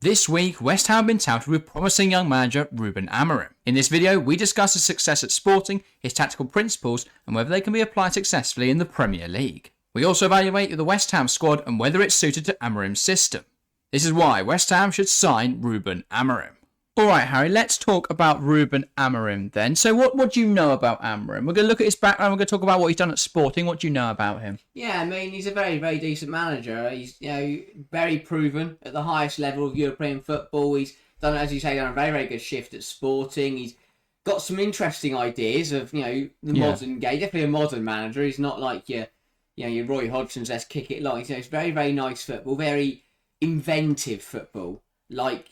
This week, West Ham have been touted with promising young manager Ruben Amorim. In this video, we discuss his success at Sporting, his tactical principles, and whether they can be applied successfully in the Premier League. We also evaluate the West Ham squad and whether it's suited to Amorim's system. This is why West Ham should sign Ruben Amorim. Alright, Harry, let's talk about Ruben Amorim then. So what do you know about Amorim? We're going to look at his background, we're going to talk about what he's done at Sporting. What do you know about him? Yeah, I mean, he's a very, very decent manager. He's, very proven at the highest level of European football. He's done, as you say, done a very, very good shift at Sporting. He's got some interesting ideas of, the modern game. Definitely a modern manager. He's not like your Roy Hodgson's, let's kick it long. It's very, very nice football, very inventive football. Like,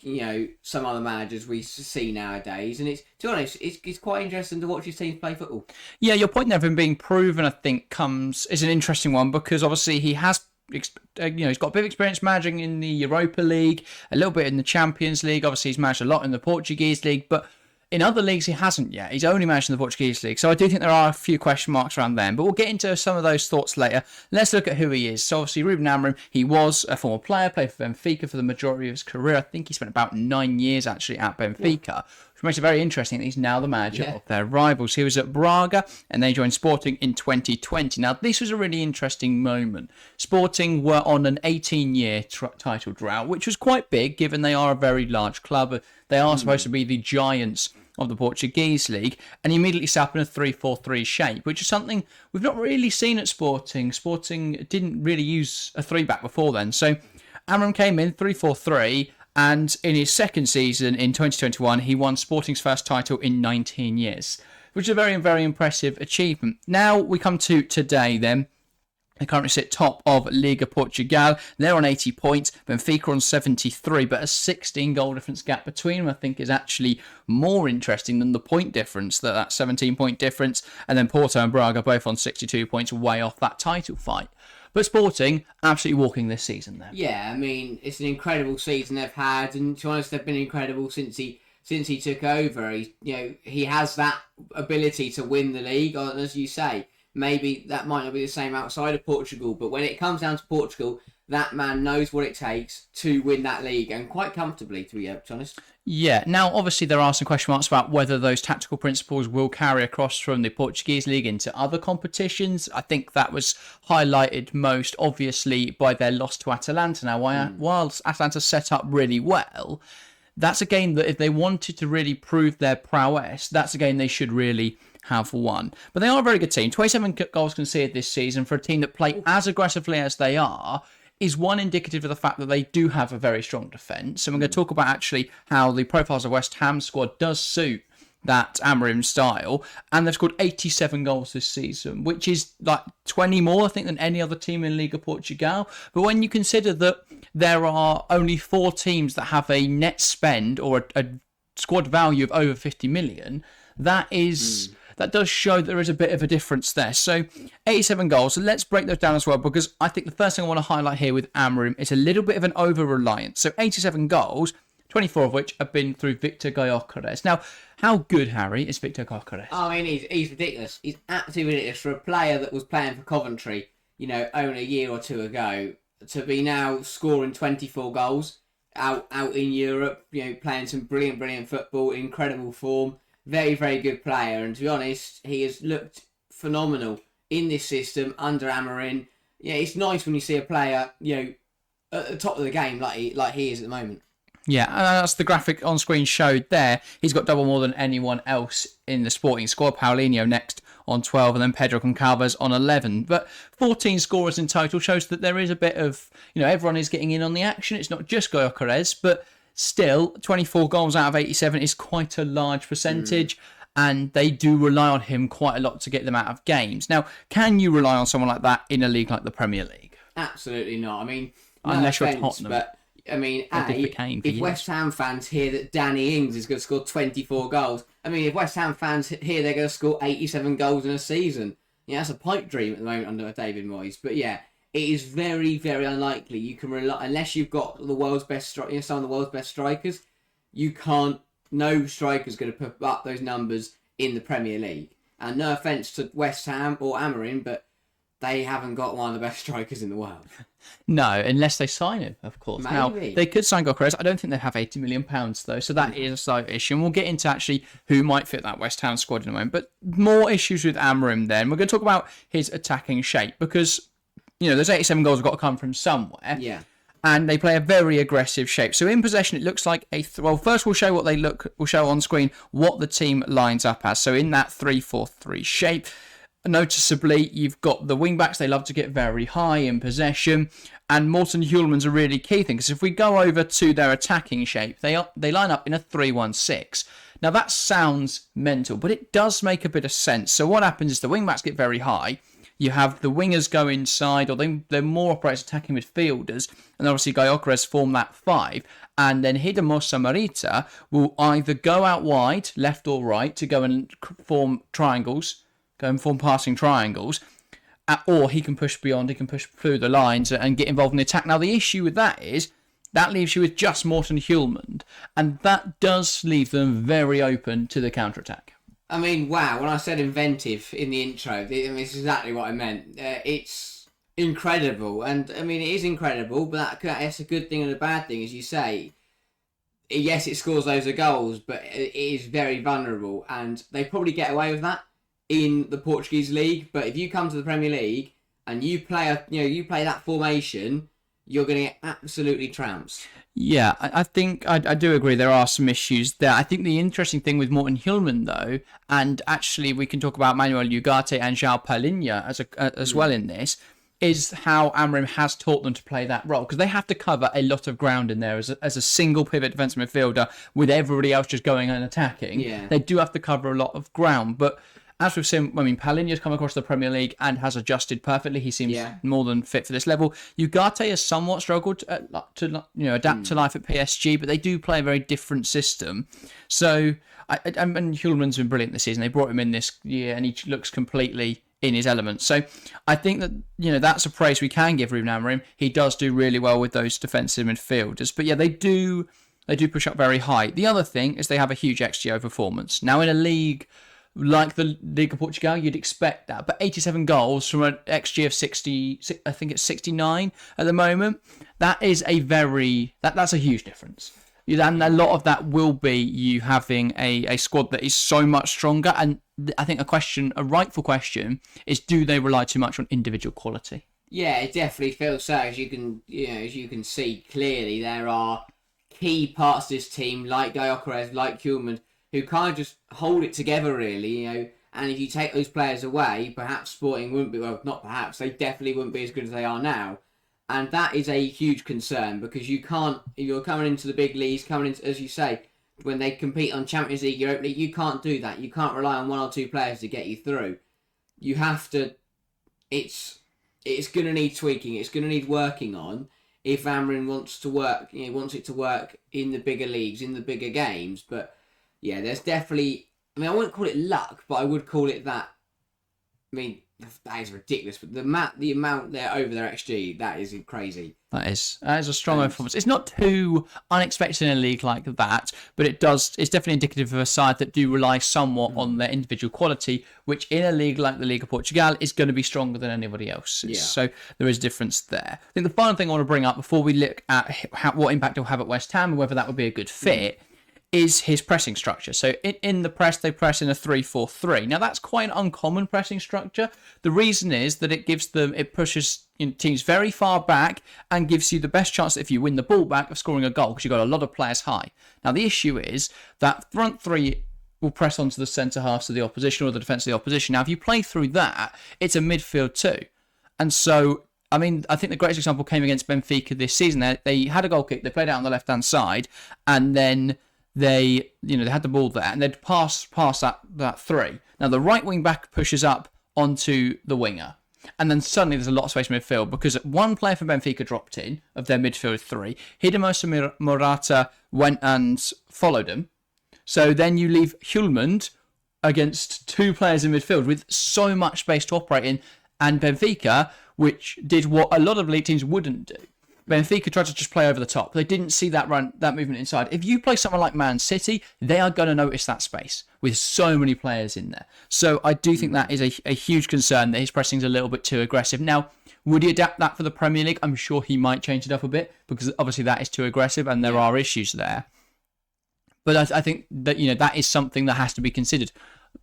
some other managers we see nowadays. And to be honest, it's quite interesting to watch his teams play football. Yeah, your point there of him being proven, I think, is an interesting one because obviously he has, he's got a bit of experience managing in the Europa League, a little bit in the Champions League. Obviously, he's managed a lot in the Portuguese League, but in other leagues, he hasn't yet. He's only managed in the Portuguese League. So I do think there are a few question marks around them. But we'll get into some of those thoughts later. Let's look at who he is. So obviously, Ruben Amorim, he was a former player, played for Benfica for the majority of his career. I think he spent about 9 years actually at Benfica, which makes it very interesting that he's now the manager of their rivals. He was at Braga and they joined Sporting in 2020. Now, this was a really interesting moment. Sporting were on an 18-year title drought, which was quite big given they are a very large club. They are supposed to be the giants of the Portuguese League, and he immediately set up in a 3-4-3 shape, which is something we've not really seen at Sporting. Sporting didn't really use a 3-back before then. So Amorim came in 3-4-3, and in his second season in 2021, he won Sporting's first title in 19 years, which is a very, very impressive achievement. Now we come to today then. They currently sit top of Liga Portugal. They're on 80 points. Benfica on 73, but a 16-goal difference gap between them, I think, is actually more interesting than the point difference, that 17-point difference. And then Porto and Braga both on 62 points, way off that title fight. But Sporting, absolutely walking this season there. Yeah, I mean, it's an incredible season they've had, and to be honest, they've been incredible since he took over. He has that ability to win the league, as you say. Maybe that might not be the same outside of Portugal, but when it comes down to Portugal, that man knows what it takes to win that league, and quite comfortably, to be honest. Yeah, now obviously there are some question marks about whether those tactical principles will carry across from the Portuguese League into other competitions. I think that was highlighted most obviously by their loss to Atalanta. Now, whilst Atalanta set up really well, that's a game that if they wanted to really prove their prowess, that's a game they should really have won. But they are a very good team. 27 goals conceded this season for a team that play as aggressively as they are is one indicative of the fact that they do have a very strong defence. And we're going to talk about actually how the profiles of West Ham squad does suit that Amorim style. And they've scored 87 goals this season, which is like 20 more, I think, than any other team in Liga Portugal. But when you consider that there are only 4 teams that have a net spend or a squad value of over 50 million, that does show that there is a bit of a difference there. So 87 goals. So let's break those down as well, because I think the first thing I want to highlight here with Amorim is a little bit of an over-reliance. So 87 goals, 24 of which have been through Victor Gyökeres. Now, how good, Harry, is Victor Gyökeres? I mean, he's ridiculous. He's absolutely ridiculous for a player that was playing for Coventry, only a year or two ago, to be now scoring 24 goals out in Europe, playing some brilliant football, incredible form. Very, very good player, and to be honest, he has looked phenomenal in this system under Amorim. Yeah, it's nice when you see a player, at the top of the game like he is at the moment. Yeah, that's the graphic on screen showed there. He's got double more than anyone else in the Sporting squad. Paulinho next on 12, and then Pedro Goncalves on 11. But 14 scorers in total shows that there is a bit of, everyone is getting in on the action. It's not just Gyökeres, but still, 24 goals out of 87 is quite a large percentage, and they do rely on him quite a lot to get them out of games. Now, can you rely on someone like that in a league like the Premier League? Absolutely not. I mean, unless you're Tottenham. But, I mean, if West Ham fans hear that Danny Ings is going to score 24 goals, I mean, if West Ham fans hear they're going to score 87 goals in a season, that's a pipe dream at the moment under David Moyes. But yeah, it is very, very unlikely you can rely, unless you've got the world's best some of the world's best strikers. You can't. No striker's going to put up those numbers in the Premier League. And no offence to West Ham or Amorim, but they haven't got one of the best strikers in the world. No, unless they sign him, of course. Maybe. Now, they could sign Gyökeres. I don't think they have £80 million, though, so that is a slight issue. And we'll get into actually who might fit that West Ham squad in a moment. But more issues with Amorim then. We're going to talk about his attacking shape because, those 87 goals have got to come from somewhere. Yeah. And they play a very aggressive shape. So in possession, it looks like first we'll show we'll show on screen what the team lines up as. So in that 3-4-3 shape, noticeably, you've got the wing-backs. They love to get very high in possession. And Morten Hjulmand's a really key thing. Because if we go over to their attacking shape, they line up in a 3-1-6. Now, that sounds mental, but it does make a bit of sense. So what happens is the wing-backs get very high. You have the wingers go inside, or they're more operate as attacking midfielders. And obviously, Gyökeres form that 5. And then Hidemo Samarita will either go out wide, left or right, to go and form triangles. Go and form passing triangles, or he can push beyond, he can push through the lines and get involved in the attack. Now, the issue with that is that leaves you with just Morten Hjulmand, and that does leave them very open to the counter-attack. I mean, wow, when I said inventive in the intro, it's exactly what I meant. It's incredible, and I mean, it is incredible, but that's a good thing and a bad thing, as you say. Yes, it scores loads of goals, but it is very vulnerable, and they probably get away with that in the Portuguese league, but if you come to the Premier League and you play that formation, you're going to get absolutely trounced. Yeah, I think I do agree there are some issues there. I think the interesting thing with Morten Hjulmand, though, and actually we can talk about Manuel Ugarte and João Palhinha as well in this, is how Amorim has taught them to play that role, because they have to cover a lot of ground in there as a single pivot defensive midfielder with everybody else just going and attacking. Yeah. They do have to cover a lot of ground, but as we've seen, Palhinha's come across the Premier League and has adjusted perfectly. He seems more than fit for this level. Ugarte has somewhat struggled to adapt to life at PSG, but they do play a very different system. So, and Hjulmand's been brilliant this season. They brought him in this year, and he looks completely in his element. So, I think that that's a praise we can give Ruben Amorim. He does do really well with those defensive midfielders. But yeah, they do push up very high. The other thing is they have a huge XGO performance. Now, in a league like the Liga Portugal, you'd expect that. But 87 goals from an XG of 60, I think it's 69 at the moment. That is that's a huge difference. And a lot of that will be you having a squad that is so much stronger. And I think a rightful question is, do they rely too much on individual quality? Yeah, it definitely feels so. As you can see clearly, there are key parts of this team, like Gyökeres, like Hjulmand, who kind of just hold it together, really, and if you take those players away, perhaps Sporting wouldn't be, well, not perhaps, they definitely wouldn't be as good as they are now. And that is a huge concern, because you can't, if you're coming into the big leagues, coming into, as you say, when they compete on Champions League, Europa League, you can't do that. You can't rely on one or two players to get you through. You have to, it's going to need tweaking, it's going to need working on, if Amorim wants it to work in the bigger leagues, in the bigger games, but yeah, there's definitely, I wouldn't call it luck, but I would call it that. That is ridiculous, but the amount there over their XG, that is crazy. That is a strong performance. It's not too unexpected in a league like that, but it's definitely indicative of a side that do rely somewhat on their individual quality, which in a league like the Liga Portugal is going to be stronger than anybody else. Yeah. So there is a difference there. I think the final thing I want to bring up before we look at what impact he'll have at West Ham and whether that would be a good fit, is his pressing structure. So in the press, they press in a 3-4-3. Now, that's quite an uncommon pressing structure. The reason is that it pushes teams very far back and gives you the best chance, if you win the ball back, of scoring a goal, because you've got a lot of players high. Now, the issue is that front three will press onto the centre halves of the opposition or the defence of the opposition. Now, if you play through that, it's a midfield too. And so, I think the greatest example came against Benfica this season. They had a goal kick, they played out on the left-hand side, and then they had the ball there, and they'd pass that three. Now, the right wing back pushes up onto the winger, and then suddenly there's a lot of space in midfield, because one player from Benfica dropped in of their midfield three. Hidemo Morata went and followed him. So then you leave Hjulmand against two players in midfield with so much space to operate in, and Benfica, which did what a lot of league teams wouldn't do. Benfica tried to just play over the top. They didn't see that movement inside. If you play someone like Man City, they are going to notice that space with so many players in there. So I do think that is a huge concern that his pressing is a little bit too aggressive. Now, would he adapt that for the Premier League? I'm sure he might change it up a bit because obviously that is too aggressive and there are issues there. But I think that, that is something that has to be considered.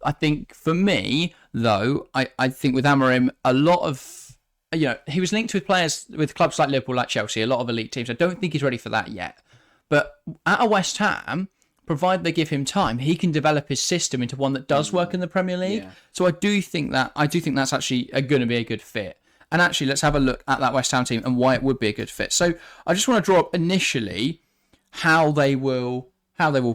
I think for me, though, I think with Amorim, a lot of, he was linked with players with clubs like Liverpool, like Chelsea, a lot of elite teams. I don't think he's ready for that yet. But at a West Ham, provided they give him time, he can develop his system into one that does work in the Premier League. Yeah. So I do think that's actually going to be a good fit. And actually, let's have a look at that West Ham team and why it would be a good fit. So I just want to draw up initially how they will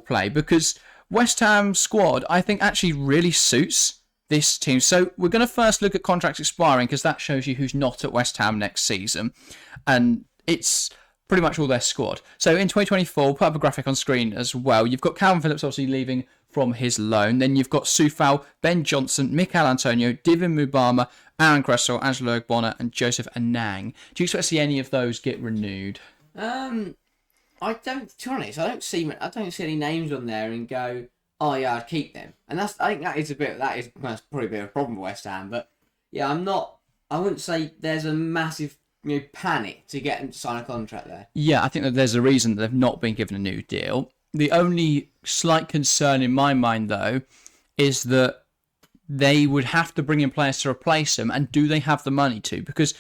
play, because West Ham squad, I think, actually really suits this team. So we're going to first look at contracts expiring, because that shows you who's not at West Ham next season. And it's pretty much all their squad. So in 2024, we'll put up a graphic on screen as well. You've got Calvin Phillips obviously leaving from his loan. Then you've got Soufal, Ben Johnson, Mikel Antonio, Divin Mubama, Aaron Cresswell, Angelo Ogbonna, and Joseph Anang. Do you expect to see any of those get renewed? I don't. To be honest, I don't see any names on there and go, oh yeah, I'd keep them. And I think that's probably a bit of a problem with West Ham. But yeah, I wouldn't say there's a massive panic to get them to sign a contract there. Yeah, I think that there's a reason that they've not been given a new deal. The only slight concern in my mind, though, is that they would have to bring in players to replace them, and do they have the money to? Because,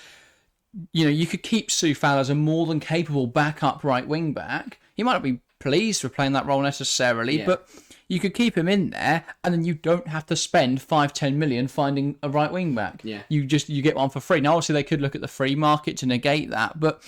you could keep Soufal as a more than capable backup right wing back. He might not be pleased with playing that role necessarily, but you could keep him in there, and then you don't have to spend 5-10 million finding a right wing back. Yeah. You get one for free. Now, obviously, they could look at the free market to negate that, but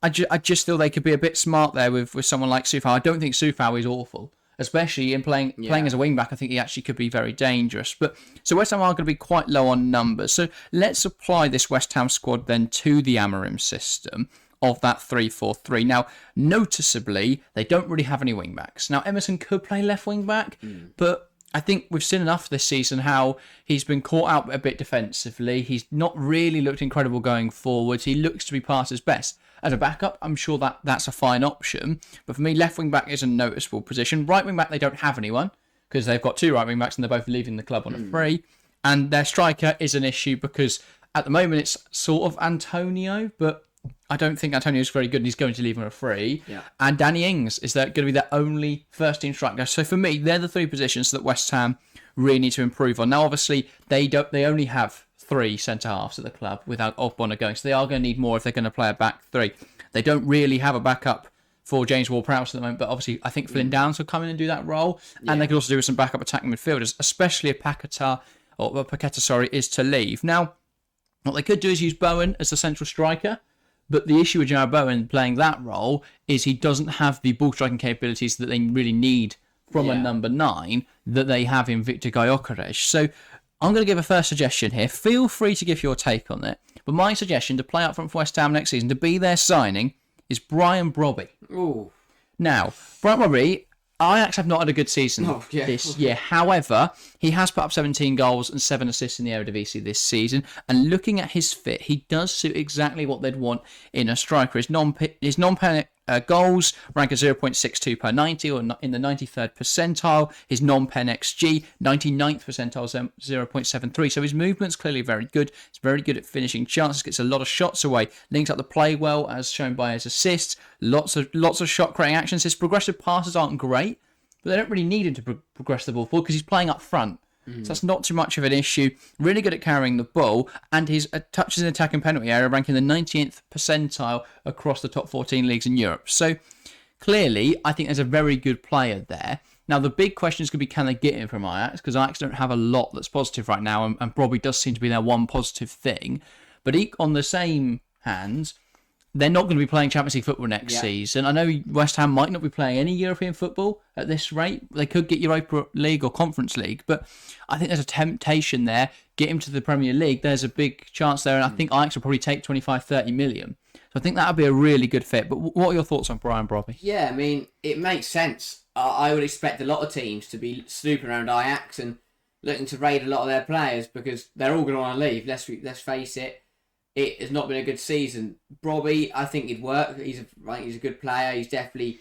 I just feel they could be a bit smart there with someone like Soufal. I don't think Soufal is awful, especially in playing as a wing back. I think he actually could be very dangerous. But so West Ham are going to be quite low on numbers. So let's apply this West Ham squad then to the Amorim system of that 3-4-3. Now, noticeably, they don't really have any wing backs. Now, Emerson could play left wing back, but I think we've seen enough this season how he's been caught out a bit defensively. He's not really looked incredible going forwards. He looks to be past his best. As a backup, I'm sure that's a fine option. But for me, left wing back is a noticeable position. Right wing back, they don't have anyone, because they've got two right wing backs and they're both leaving the club on a free. And their striker is an issue because at the moment it's sort of Antonio, but I don't think Antonio's very good and he's going to leave on a free. Yeah. And Danny Ings is going to be their only first team striker. So for me, they're the three positions that West Ham really need to improve on. Now, obviously, they only have 3 centre-halves at the club without Ogbonna going. So they are going to need more if they're going to play a back 3. They don't really have a backup for James Ward-Prowse at the moment, but obviously I think Flynn Downs will come in and do that role. Yeah. And they could also do with some backup attacking midfielders, especially if Paqueta is to leave. Now, what they could do is use Bowen as the central striker, but the issue with Jarrod Bowen playing that role is he doesn't have the ball striking capabilities that they really need from a number 9 that they have in Victor Gyökeres. So I'm going to give a first suggestion here. Feel free to give your take on it. But my suggestion to play up front for West Ham next season, to be their signing, is Brian Brobby. Ooh. Now, Brian Brobby, Ajax have not had a good season this year. However, he has put up 17 goals and 7 assists in the Eredivisie this season. And looking at his fit, he does suit exactly what they'd want in a striker. His non-penalty goals rank at 0.62 per 90, or in the 93rd percentile. His non-pen XG, 99th percentile, 0.73. So his movement's clearly very good. He's very good at finishing chances, gets a lot of shots away, links up the play well, as shown by his assists. Lots of shot creating actions. His progressive passes aren't great, but they don't really need him to progress the ball forward because he's playing up front. So that's not too much of an issue. Really good at carrying the ball, and his touches in attacking penalty area ranking the 90th percentile across the top 14 leagues in Europe. So clearly, I think there's a very good player there. Now, the big question is going to be, can they get him from Ajax? Because Ajax don't have a lot that's positive right now, and Brobby does seem to be their one positive thing. But on the same hand, they're not going to be playing Champions League football next season. I know West Ham might not be playing any European football at this rate. They could get Europa League or Conference League, but I think there's a temptation there. Get him to the Premier League, there's a big chance there, and I think Ajax will probably take 25-30 million. So I think that would be a really good fit. But what are your thoughts on Brian Brobby? Yeah, I mean, it makes sense. I would expect a lot of teams to be snooping around Ajax and looking to raid a lot of their players because they're all going to want to leave. Let's face it. it has not been a good season. Robbie, I think he'd work. I think he's a good player. He's definitely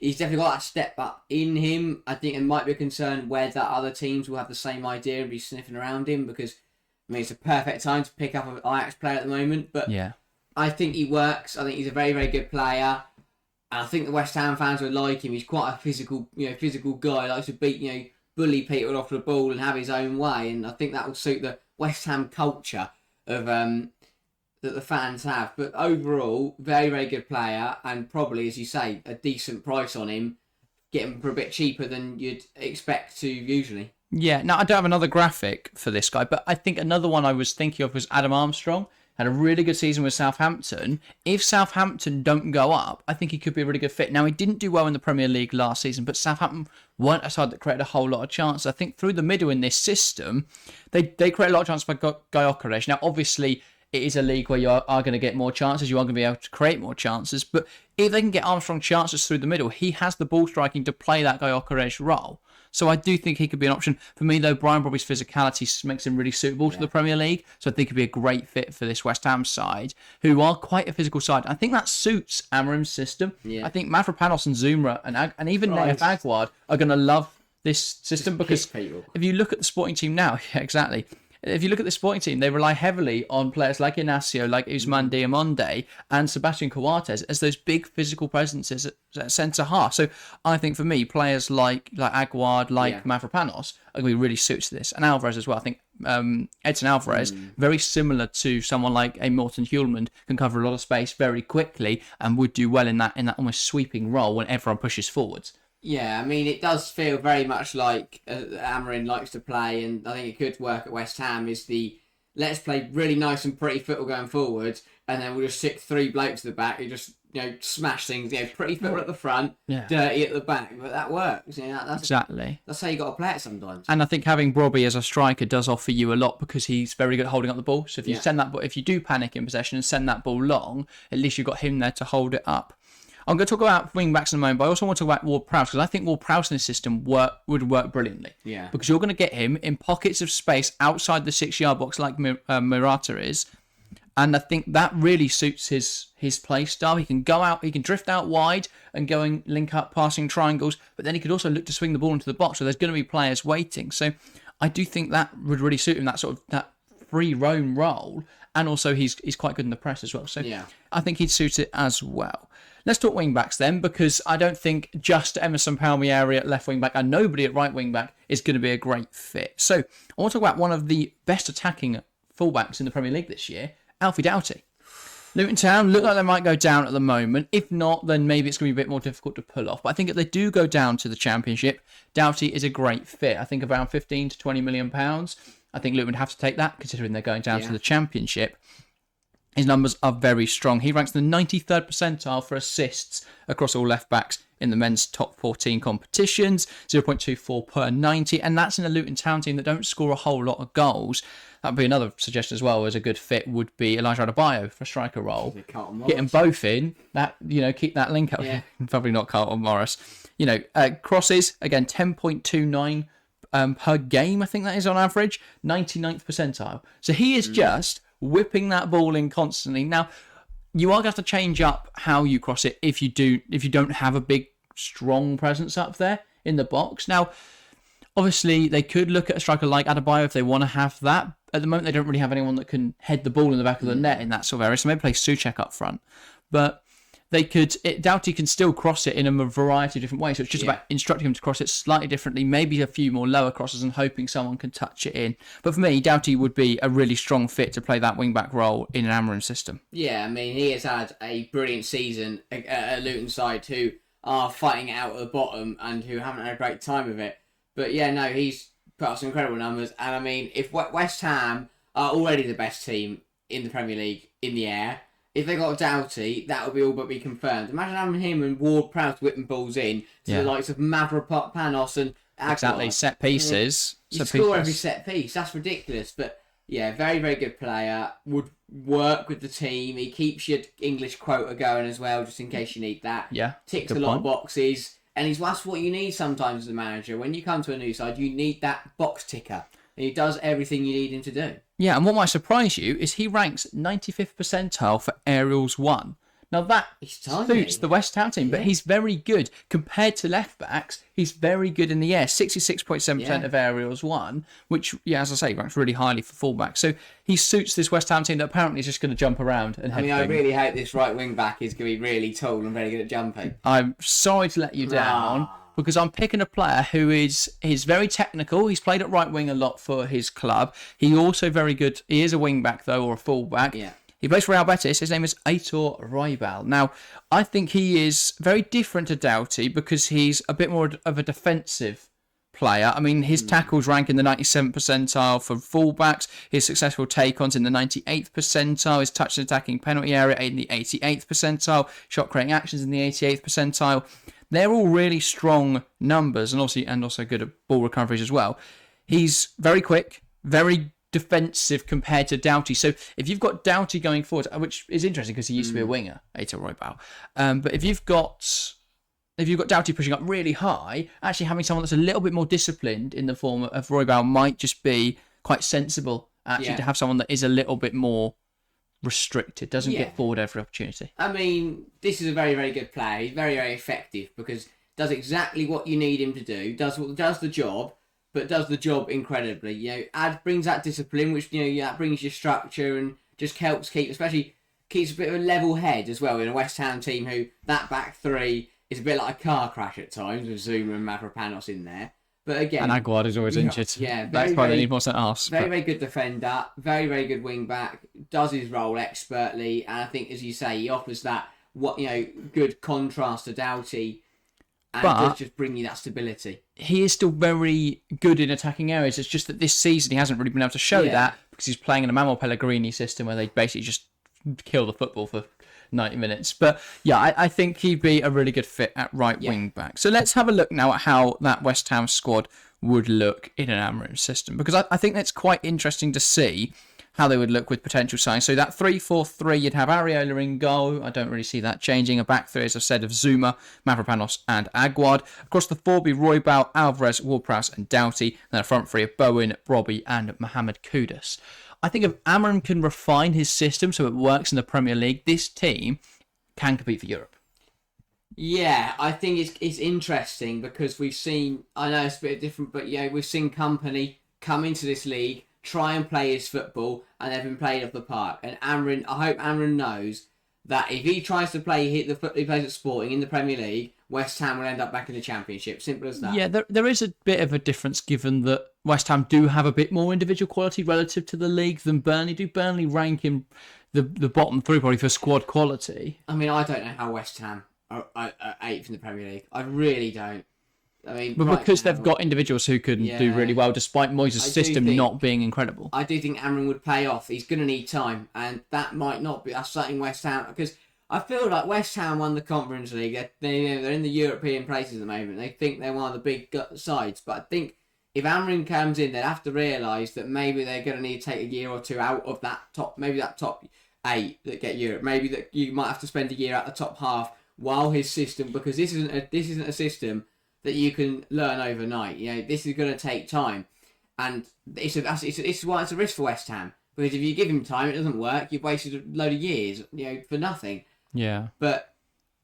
got that step up in him. I think it might be a concern whether other teams will have the same idea and be sniffing around him, because I mean it's a perfect time to pick up an Ajax player at the moment. But Yeah. I think he works. I think he's a very, very good player. And I think the West Ham fans will like him. He's quite a physical guy. Likes to bully people off the ball and have his own way. And I think that will suit the West Ham culture of that the fans have. But overall, very, very good player, and probably, as you say, a decent price on him. Get him for a bit cheaper than you'd expect to usually. Yeah, now I don't have another graphic for this guy, but I think another one I was thinking of was Adam Armstrong. Had a really good season with Southampton. If Southampton don't go up, I think he could be a really good fit. Now, he didn't do well in the Premier League last season, but Southampton weren't a side that created a whole lot of chances. I think through the middle in this system, they create a lot of chances by Gyökeres. Now, obviously, it is a league where you are going to get more chances. You are going to be able to create more chances. But if they can get Armstrong chances through the middle, he has the ball striking to play that Gyökeres role. So I do think he could be an option. For me, though, Brian Brobby's physicality makes him really suitable to the Premier League. So I think he'd be a great fit for this West Ham side, who are quite a physical side. I think that suits Amorim's system. Yeah. I think Mavropanos and Zuma and even Naif Aguard are going to love this system, because if you look at the Sporting team now, yeah, exactly. If you look at the Sporting team, they rely heavily on players like Inacio, like Ousmane Diamonde, and Sebastian Coates as those big physical presences at centre half. So I think for me, players like Aguard, Mavropanos are going to be really suited to this, and Alvarez as well. I think Edson Alvarez, very similar to someone like a Morten Hjulmand, can cover a lot of space very quickly and would do well in that almost sweeping role when everyone pushes forwards. Yeah, I mean, it does feel very much like Amorim likes to play, and I think it could work at West Ham, is the let's play really nice and pretty football going forward, and then we'll just stick three blokes to the back who just, smash things, pretty football at the front, dirty at the back, but that works. That's, exactly. That's how you got to play it sometimes. And I think having Brobby as a striker does offer you a lot, because he's very good at holding up the ball. So if you if you do panic in possession and send that ball long, at least you've got him there to hold it up. I'm going to talk about wing backs in a moment, but I also want to talk about Ward-Prowse, because I think Ward-Prowse in this system would work brilliantly. Yeah. Because you're going to get him in pockets of space outside the 6-yard box like Murata is, and I think that really suits his play style. He can go out, he can drift out wide and go and link up passing triangles, but then he could also look to swing the ball into the box, so there's going to be players waiting. So I do think that would really suit him, that free roam role, and also he's quite good in the press as well. So I think he'd suit it as well. Let's talk wing-backs then, because I don't think just Emerson Palmieri at left wing-back and nobody at right wing-back is going to be a great fit. So I want to talk about one of the best attacking full-backs in the Premier League this year, Alfie Doughty. Luton Town look like they might go down at the moment. If not, then maybe it's going to be a bit more difficult to pull off. But I think if they do go down to the Championship, Doughty is a great fit. I think around 15 to 20 million pounds. I think Luton would have to take that, considering they're going down to the Championship. His numbers are very strong. He ranks in the 93rd percentile for assists across all left-backs in the men's top 14 competitions, 0.24 per 90, and that's in a Luton Town team that don't score a whole lot of goals. That would be another suggestion as well as a good fit would be Elijah Adebayo for a striker role. Get them both in, keep that link up. Yeah. Probably not Carlton Morris. Crosses, again, 10.29 per game, I think that is on average, 99th percentile. So he is just whipping that ball in constantly. Now, you are going to have to change up how you cross it if you don't have a big, strong presence up there in the box. Now, obviously, they could look at a striker like Adebayo if they want to have that. At the moment, they don't really have anyone that can head the ball in the back of the net in that sort of area, so maybe play Souček up front. But they could. Doughty can still cross it in a variety of different ways. So it's just about instructing him to cross it slightly differently, maybe a few more lower crosses, and hoping someone can touch it in. But for me, Doughty would be a really strong fit to play that wing-back role in an Amorim system. Yeah, I mean, he has had a brilliant season at Luton side who are fighting out at the bottom and who haven't had a great time of it. But he's put up some incredible numbers. And I mean, if West Ham are already the best team in the Premier League in the air, if they got Doughty, that would be all but be confirmed. Imagine having him and Ward-Prowse whipping balls in to the likes of Mavropanos and Aguilar. Exactly, set pieces. You score every set piece. That's ridiculous. But very, very good player. Would work with the team. He keeps your English quota going as well, just in case you need that. Yeah, ticks a lot of boxes. And that's what you need sometimes as a manager. When you come to a new side, you need that box ticker. He does everything you need him to do. Yeah, and what might surprise you is he ranks 95th percentile for aerials won. Now that suits the West Ham team, but he's very good compared to left backs. He's very good in the air, 66.7% of aerials won, which, as I say, ranks really highly for fullback. So he suits this West Ham team that apparently is just going to jump around and head. I really hope this right wing back is going to be really tall and very good at jumping. I'm sorry to let you down. Because I'm picking a player who is very technical. He's played at right wing a lot for his club. He also very good. He is a wing back though, or a full back. Yeah. He plays for Real Betis. His name is Aitor Roibal. Now, I think he is very different to Doughty because he's a bit more of a defensive player. I mean, his tackles rank in the 97th percentile for fullbacks. His successful take-ons in the 98th percentile. His touch and attacking penalty area in the 88th percentile. Shot creating actions in the 88th percentile. They're all really strong numbers, and also good at ball recoveries as well. He's very quick, very defensive compared to Doughty. So if you've got Doughty going forward, which is interesting because he used to be a winger, Aitor Roibal, but if you've got Doughty pushing up really high, actually having someone that's a little bit more disciplined in the form of Roibal might just be quite sensible. Actually, to have someone that is a little bit more restricted, doesn't get forward every opportunity. I mean, this is a very, very good player. He's very, very effective because does exactly what you need him to do, does the job, but does the job incredibly. Brings that discipline, which that brings your structure and just helps keeps a bit of a level head as well in a West Ham team who that back three is a bit like a car crash at times with Zuma and Mavropanos in there. But again, and Aguad is always injured. Yeah, that's why they need more centre-halves. Very good defender, very, very good wing back, does his role expertly, and I think, as you say, he offers that good contrast to Doughty, and does just bring you that stability. He is still very good in attacking areas. It's just that this season he hasn't really been able to show that because he's playing in a Manuel Pellegrini system where they basically just kill the football for 90 minutes. But I think he'd be a really good fit at right wing back. So let's have a look now at how that West Ham squad would look in an Amorim system, because I think that's quite interesting to see how they would look with potential signs. So that 3-4-3, you'd have Areola in goal. I don't really see that changing. A back three, as I've said, of Zuma, Mavropanos and Aguad. Across the four be Roibal, Alvarez, Ward-Prowse and Doughty. And then a front three of Bowen, Robbie and Mohamed Kudus. I think if Amorim can refine his system so it works in the Premier League, this team can compete for Europe. Yeah, I think it's interesting because we've seen, I know it's a bit different, but we've seen Company come into this league, try and play his football, and they've been played off the park. And Amorim, I hope Amorim knows that if he tries to play the foot he plays at Sporting in the Premier League, West Ham will end up back in the Championship. Simple as that. Yeah, there is a bit of a difference given that West Ham do have a bit more individual quality relative to the league than Burnley do. Burnley rank in the bottom three probably for squad quality. I mean, I don't know how West Ham are 8th in the Premier League. I really don't. I mean, but because they've got individuals who can do really well, despite Moyes' system not being incredible. I do think Amorim would play off. He's going to need time, and that might not be something West Ham, because I feel like West Ham won the Conference League. They're in the European places at the moment. They think they're one of the big sides, but I think if Amorim comes in, they'd have to realise that maybe they're going to need to take a year or two out of that top, maybe that top 8 that get Europe. Maybe that you might have to spend a year at the top half while his system, because this isn't a system that you can learn overnight. This is going to take time, and this is why it's a risk for West Ham, because if you give him time, it doesn't work. You've wasted a load of years, for nothing. Yeah. But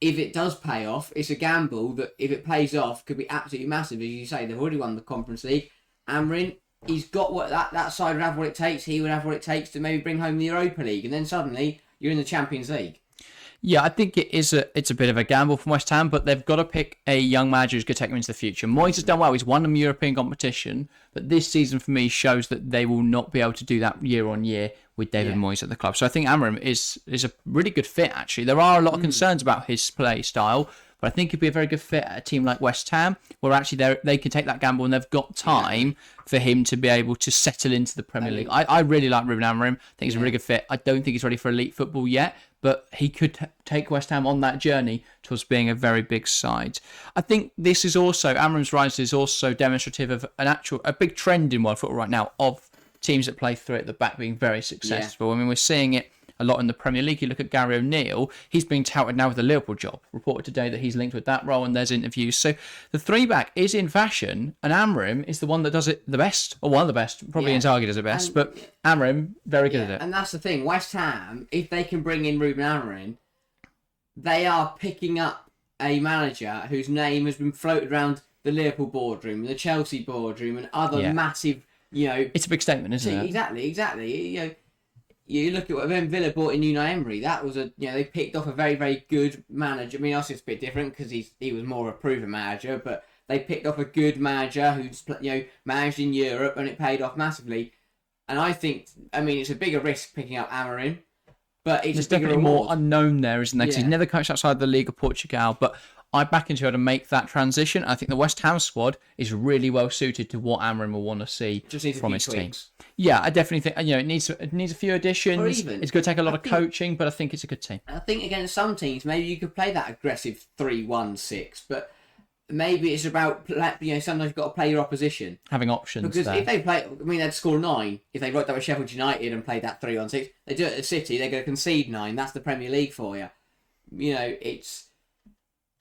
if it does pay off, it's a gamble that if it pays off could be absolutely massive. As you say, they've already won the Conference League. Amorim, he's got what that side would have what it takes. He would have what it takes to maybe bring home the Europa League, and then suddenly you're in the Champions League. Yeah, I think it's a bit of a gamble from West Ham, but they've got to pick a young manager who's going to take them into the future. Moyes has done well. He's won them European competition, but this season for me shows that they will not be able to do that year on year with David Moyes at the club. So I think Amorim is a really good fit, actually. There are a lot of concerns about his play style, but I think he'd be a very good fit at a team like West Ham, where actually they can take that gamble and they've got time for him to be able to settle into the Premier League. I really like Ruben Amorim. I think he's a really good fit. I don't think he's ready for elite football yet, but he could take West Ham on that journey towards being a very big side. I think this is also, Amorim's rise is also demonstrative of a big trend in world football right now of teams that play through at the back being very successful. I mean, we're seeing it a lot in the Premier League. You look at Gary O'Neill, he's being touted now with the Liverpool job. Reported today that he's linked with that role, and there's interviews. So the 3-back is in fashion, and Amorim is the one that does it the best, or one of the best. Probably Inzaghi does it best, but Amorim, very good at it. And that's the thing. West Ham, if they can bring in Ruben Amorim, they are picking up a manager whose name has been floated around the Liverpool boardroom, the Chelsea boardroom, and other massive, It's a big statement, isn't it? Exactly. You look at when Villa bought in Unai Emery. That was they picked off a very, very good manager. I mean, obviously it's a bit different because he was more of a proven manager, but they picked off a good manager who's managed in Europe, and it paid off massively. And I think, it's a bigger risk picking up Amorim, but there's definitely more unknown there, isn't there? Because he's never coached outside the League of Portugal, but I back into her to make that transition. I think the West Ham squad is really well suited to what Amorim will want to see from his team. Yeah, I definitely think it needs a few additions. It's going to take a lot of coaching, but I think it's a good team. I think against some teams, maybe you could play that aggressive 3-1-6, but maybe it's about sometimes you've got to play your opposition, having options. Because if they play, they'd score 9 if they worked out with Sheffield United and played that 3-1-6. They do it at City, they're going to concede 9. That's the Premier League for you.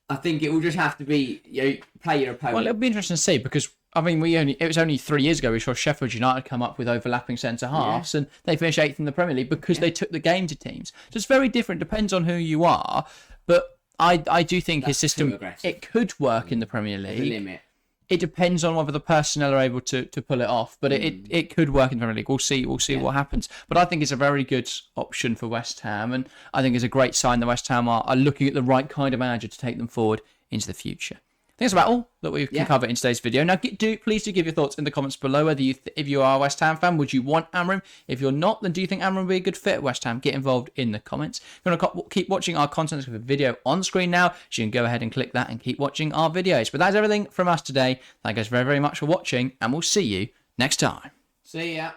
I think it will just have to be play your opponent. Well, it'll be interesting to see because it was only 3 years ago we saw Sheffield United come up with overlapping centre halves, and they finished 8th in the Premier League because they took the game to teams. So it's very different. Depends on who you are, but I do think his system it could work in the Premier League. There's a limit. It depends on whether the personnel are able to pull it off, but it could work in the Premier League. We'll see what happens. But I think it's a very good option for West Ham, and I think it's a great sign that West Ham are looking at the right kind of manager to take them forward into the future. I think that's about all that we can cover in today's video. Now, please do give your thoughts in the comments below. Whether if you are a West Ham fan, would you want Amorim? If you're not, then do you think Amorim would be a good fit at West Ham? Get involved in the comments. If you want to keep watching our content, there's a video on screen now, so you can go ahead and click that and keep watching our videos. But that's everything from us today. Thank you guys very, very much for watching, and we'll see you next time. See ya.